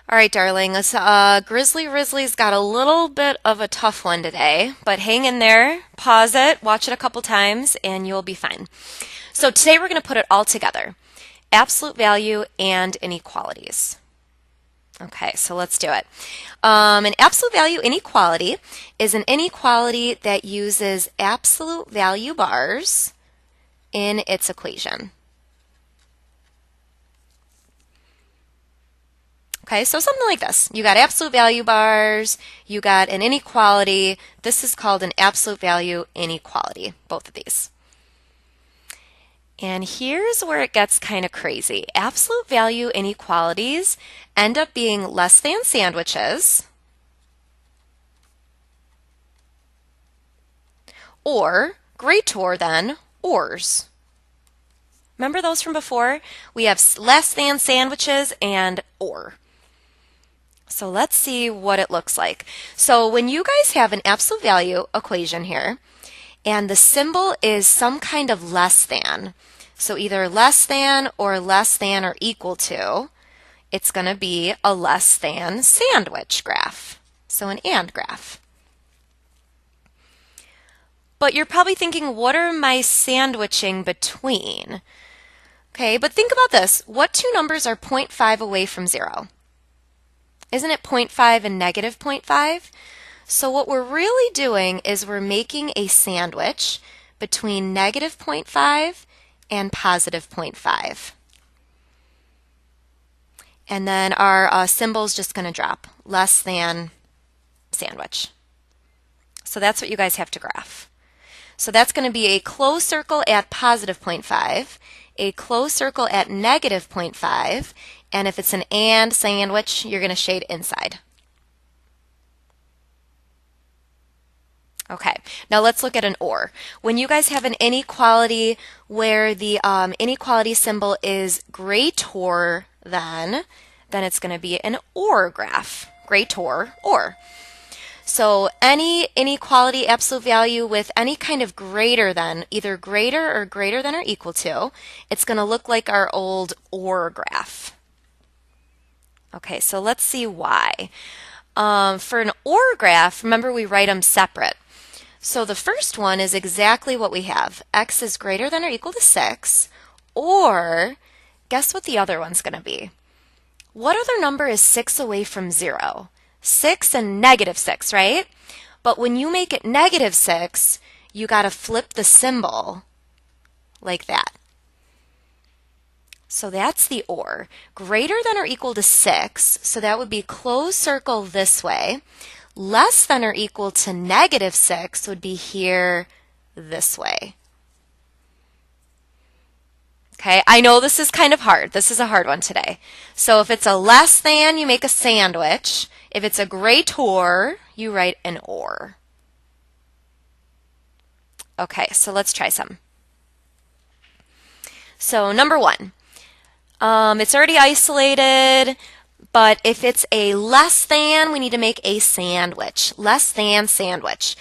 All right, darlings. Grizzly Risley's got a little bit of a tough one today, but hang in there, pause it, watch it a couple times, and you'll be fine. So today we're going to put it all together. Absolute value and inequalities. Okay, so let's do it. An absolute value inequality is an inequality that uses absolute value bars in its equation. Okay, so something like this. You got absolute value bars, you got an inequality. This is called an absolute value inequality, both of these. And here's where it gets kind of crazy. Absolute value inequalities end up being less than sandwiches or greater than ors. Remember those from before? We have less than sandwiches and or. So let's see what it looks like. So when you guys have an absolute value equation here, and the symbol is some kind of less than, so either less than or equal to, it's going to be a less than sandwich graph. So an and graph. But you're probably thinking, what are my sandwiching between? Okay, but think about this. What two numbers are 0.5 away from 0? Isn't it 0.5 and negative 0.5? So what we're really doing is we're making a sandwich between negative 0.5 and positive 0.5. And then our symbol's just going to drop, less than sandwich. So that's what you guys have to graph. So that's going to be a closed circle at positive 0.5, a closed circle at negative 0.5, and if it's an and sandwich, you're going to shade inside. Okay, now let's look at an or. When you guys have an inequality where the inequality symbol is greater than, then it's going to be an or graph. Greater or. So any inequality absolute value with any kind of greater than, either greater than or equal to, it's going to look like our old or graph. Okay, so let's see why. For an or graph, remember we write them separate. So the first one is exactly what we have. X is greater than or equal to 6, or guess what the other one's going to be? What other number is 6 away from 0? 6 and negative 6, right? But when you make it negative 6, you got to flip the symbol like that. So that's the or. Greater than or equal to 6, so that would be closed circle this way. Less than or equal to negative 6 would be here this way. Okay, I know this is kind of hard. This is a hard one today. So if it's a less than, you make a sandwich. If it's a greater, you write an or. Okay, so let's try some. So number one. It's already isolated, but if it's a less than, we need to make a sandwich. Less than sandwich.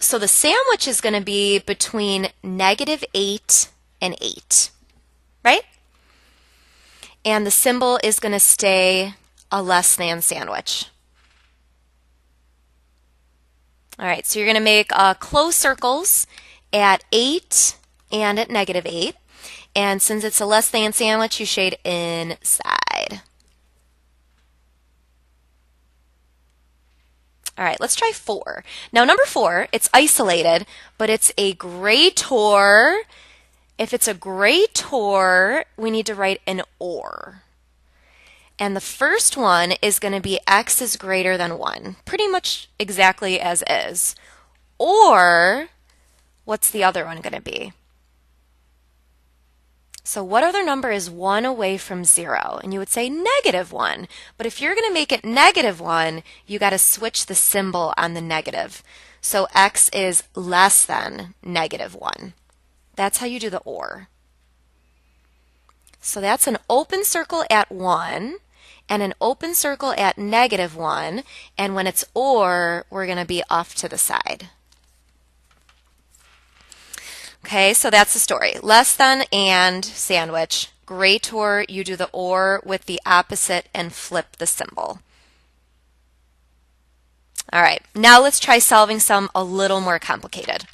So the sandwich is going to be between negative 8 and 8, right? And the symbol is going to stay a less than sandwich. All right, so you're going to make closed circles at 8 and at negative 8. And since it's a less than sandwich, you shade inside. All right, let's try 4. Now, number 4, it's isolated, but it's a greater. If it's a greater, we need to write an or. And the first one is going to be x is greater than 1, pretty much exactly as is. Or, what's the other one going to be? So what other number is 1 away from 0? And you would say negative 1. But if you're going to make it negative 1, you got to switch the symbol on the negative. So x is less than negative 1. That's how you do the or. So that's an open circle at 1 and an open circle at negative 1. And when it's or, we're going to be off to the side. Okay, so that's the story. Less than and sandwich, Greater, you do the or with the opposite and flip the symbol. All right, now let's try solving some a little more complicated.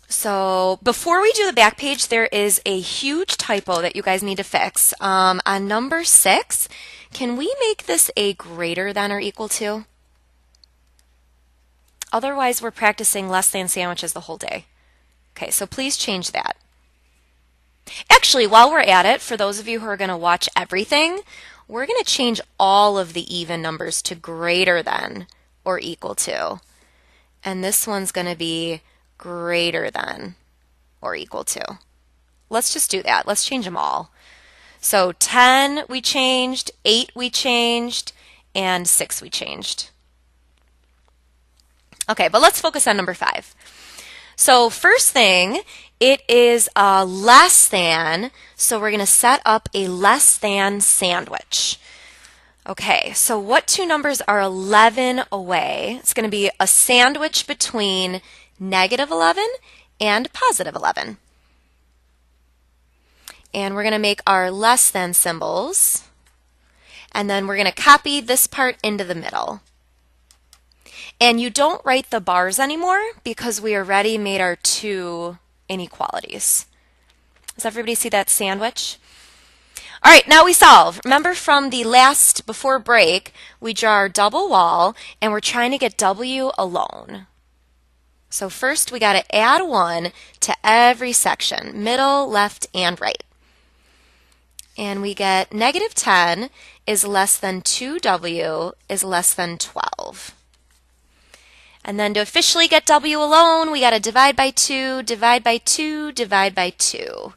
So before we do the back page, there is a huge typo that you guys need to fix. On number 6, can we make this a greater than or equal to? Otherwise, we're practicing less than sandwiches the whole day. Okay, so please change that. Actually, while we're at it, for those of you who are going to watch everything, we're going to change all of the even numbers to greater than or equal to. And this one's going to be greater than or equal to. Let's just do that. Let's change them all. So 10 we changed, 8 we changed, and 6 we changed. Okay, but let's focus on number 5. So first thing, it is a less than, so we're going to set up a less than sandwich. Okay, so what two numbers are 11 away? It's going to be a sandwich between negative 11 and positive 11. And we're going to make our less than symbols. And then we're going to copy this part into the middle. And you don't write the bars anymore because we already made our two inequalities. Does everybody see that sandwich? All right, now we solve. Remember from the last before break, we draw our double wall and we're trying to get W alone. So first we got to add 1 to every section, middle, left, and right. And we get negative 10 is less than 2W is less than 12. And then to officially get W alone, we got to divide by 2, divide by 2, divide by 2.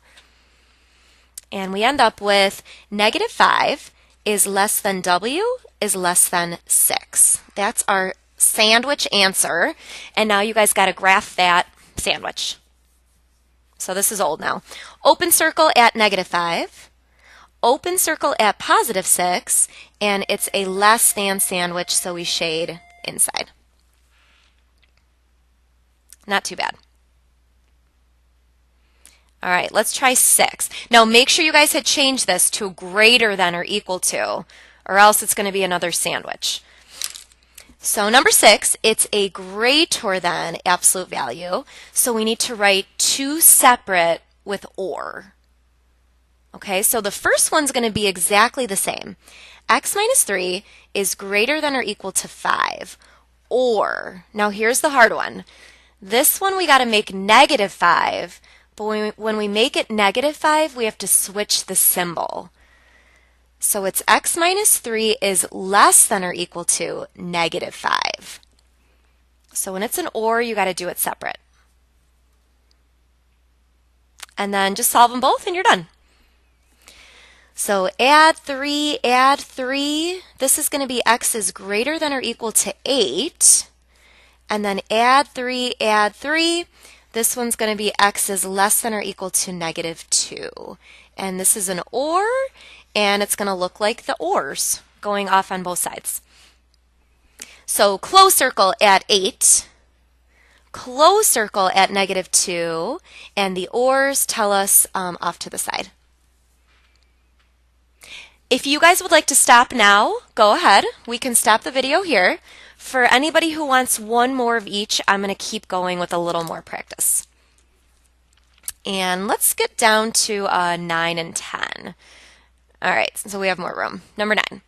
And we end up with negative 5 is less than W is less than 6. That's our sandwich answer. And now you guys got to graph that sandwich. So this is old now. Open circle at negative 5. Open circle at positive 6. And it's a less than sandwich, so we shade inside. Not too bad. All right, let's try 6. Now make sure you guys had changed this to greater than or equal to, or else it's going to be another sandwich. So number 6, it's a greater than absolute value, so we need to write 2 separate with or. Okay, so the first one's going to be exactly the same. X minus 3 is greater than or equal to 5, or, now here's the hard one. This one we got to make negative 5, but when we make it negative 5, we have to switch the symbol. So it's x minus 3 is less than or equal to negative 5. So when it's an or, you got to do it separate. And then just solve them both and you're done. So add 3, add 3. This is going to be x is greater than or equal to 8. And then add 3, add 3. This one's going to be x is less than or equal to negative 2. And this is an or, and it's going to look like the ors going off on both sides. So close circle at 8, close circle at negative 2, and the ors tell us off to the side. If you guys would like to stop now, go ahead. We can stop the video here. For anybody who wants one more of each, I'm going to keep going with a little more practice. And let's get down to 9 and 10. All right, so we have more room. Number 9.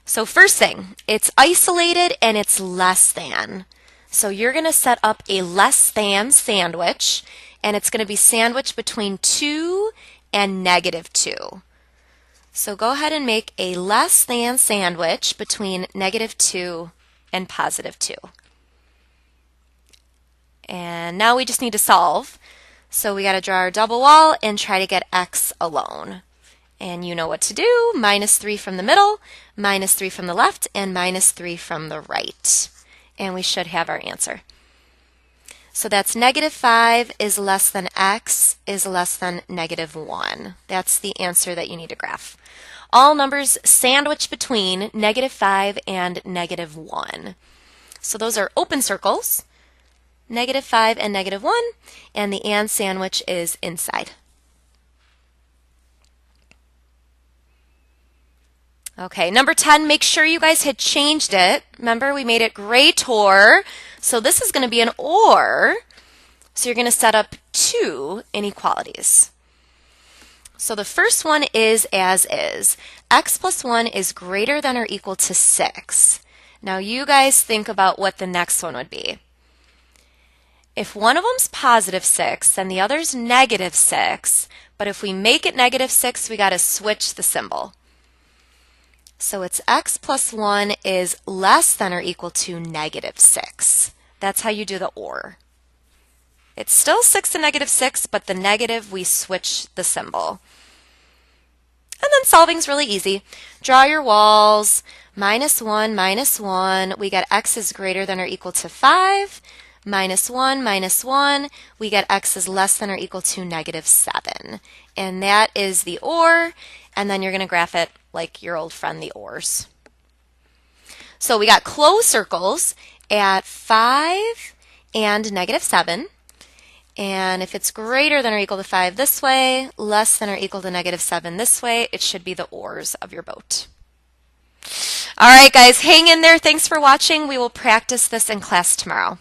So first thing, it's isolated and it's less than. So you're going to set up a less than sandwich, and it's going to be sandwiched between 2 and negative 2. So go ahead and make a less than sandwich between negative 2 and positive 2. And now we just need to solve. So we got to draw our double wall and try to get x alone. And you know what to do. Minus 3 from the middle, minus 3 from the left, and minus 3 from the right. And we should have our answer. So that's negative 5 is less than x is less than negative 1. That's the answer that you need to graph. All numbers sandwiched between negative 5 and negative 1. So those are open circles, negative 5 and negative 1, and the and sandwich is inside. Okay, number 10, make sure you guys had changed it. Remember, we made it greater. So this is going to be an or. So you're going to set up two inequalities. So the first one is as is. X plus 1 is greater than or equal to 6. Now you guys think about what the next one would be. If one of them's positive 6, then the other's negative 6. But if we make it negative 6, we got to switch the symbol. So it's x plus 1 is less than or equal to negative 6. That's how you do the or. It's still 6 and negative 6, but the negative, we switch the symbol. And then solving's really easy. Draw your walls. -1, -1. We get x is greater than or equal to 5. -1, -1. We get x is less than or equal to -7. And that is the or. And then you're going to graph it like your old friend, the ors. So we got closed circles at 5 and -7. And if it's greater than or equal to 5 this way, less than or equal to -7 this way, it should be the ors of your boat. All right, guys, hang in there. Thanks for watching. We will practice this in class tomorrow.